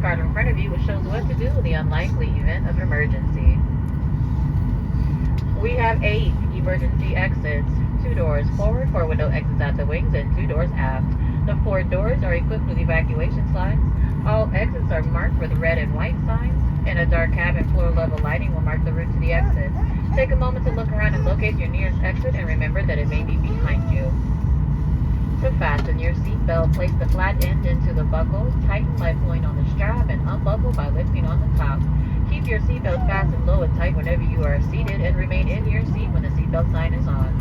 card in front of you, which shows what to do in the unlikely event of emergency. We have 8 emergency exits. 2 doors forward, 4 window exits at the wings, and 2 doors aft. The 4 doors are equipped with evacuation slides. All exits are marked with red and white signs, and a dark cabin floor level lighting will mark the route to the exit. Take a moment to look around and locate your nearest exit, and remember that it may be behind you. To fasten your seatbelt, place the flat end into the buckle, tighten by pulling on the strap, and unbuckle by lifting on the top. Keep your seatbelt fastened low and tight whenever you are seated, and remain in your seat when the seatbelt sign is on.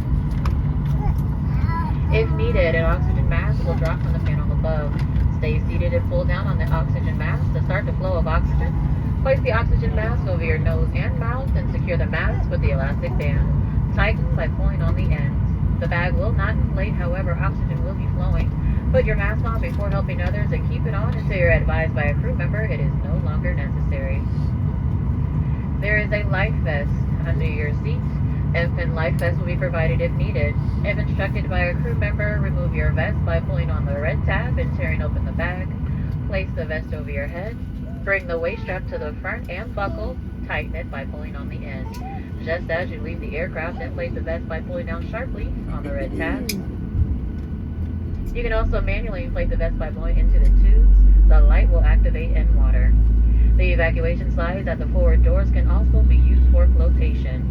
If needed, an oxygen mask will drop from the panel above. Stay seated and pull down on the oxygen mask to start the flow of oxygen. Place the oxygen mask over your nose and mouth and secure the mask with the elastic band. Tighten by pulling on the ends. The bag will not inflate, however, oxygen will be flowing. Put your mask on before helping others and keep it on until you're advised by a crew member it is no longer necessary. There is a life vest under your seat. Infant life vest will be provided if needed. If instructed by a crew member, remove your vest by pulling on the red tab and tearing open the bag. Place the vest over your head. Bring the waist strap to the front and buckle. Tighten it by pulling on the end. Just as you leave the aircraft, inflate the vest by pulling down sharply on the red tab. You can also manually inflate the vest by blowing into the tubes. The light will activate in water. The evacuation slides at the forward doors can also be used for flotation.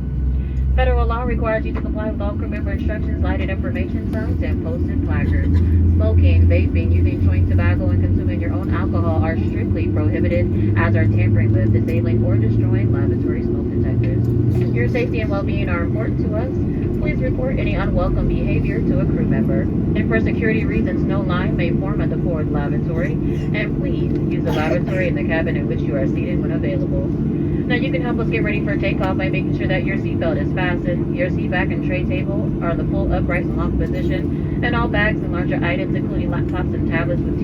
Federal law requires you to comply with all crew member instructions, lighted information signs, and posted placards. Smoking, vaping, using chewing tobacco, and consuming your own alcohol are strictly prohibited, as are tampering with, disabling, or destroying lavatory smoke detectors. Your safety and well-being are important to us. Please report any unwelcome behavior to a crew member. And for security reasons, no line may form at the forward lavatory. And please use the lavatory in the cabin in which you are seated when available. Now you can help us get ready for takeoff by making sure that your seatbelt is fastened, your seat back and tray table are in the full upright and locked position, and all bags and larger items, including laptops and tablets with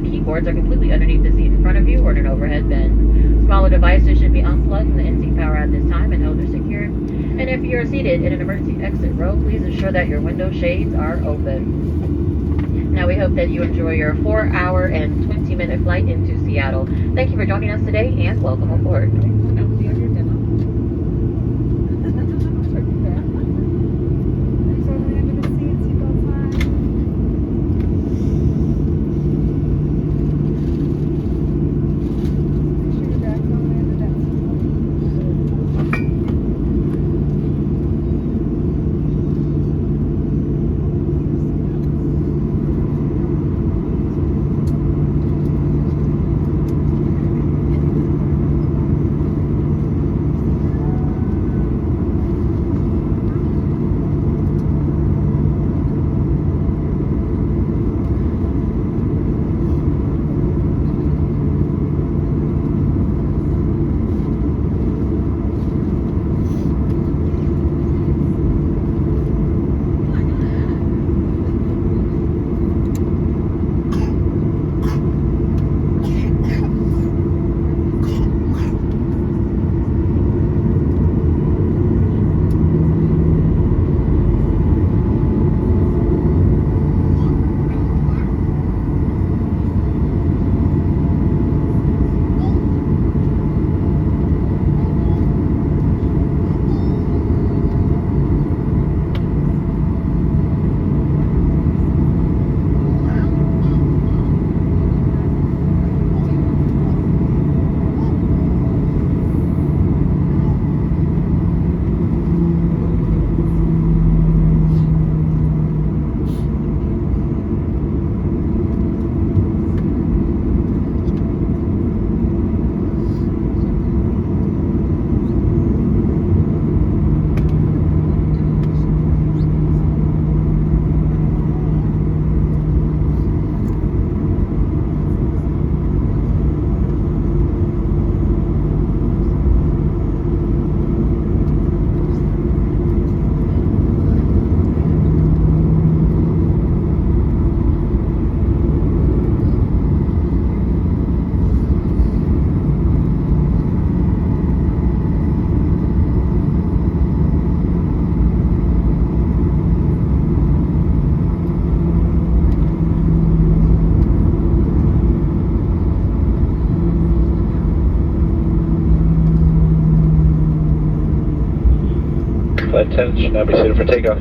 keyboards, are completely underneath the seat in front of you or in an overhead bin. Smaller devices should be unplugged from the in-seat power at this time and held or secured. And if you are seated in an emergency exit row, please ensure that your window shades are open. Now we hope that you enjoy your 4-hour and 20-minute flight into Seattle. Thank you for joining us today and welcome aboard. That will be on your demo. Attention, now be seated for takeoff.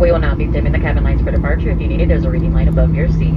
We will now be dimming the cabin lights for departure. If you need it, there's a reading light above your seat.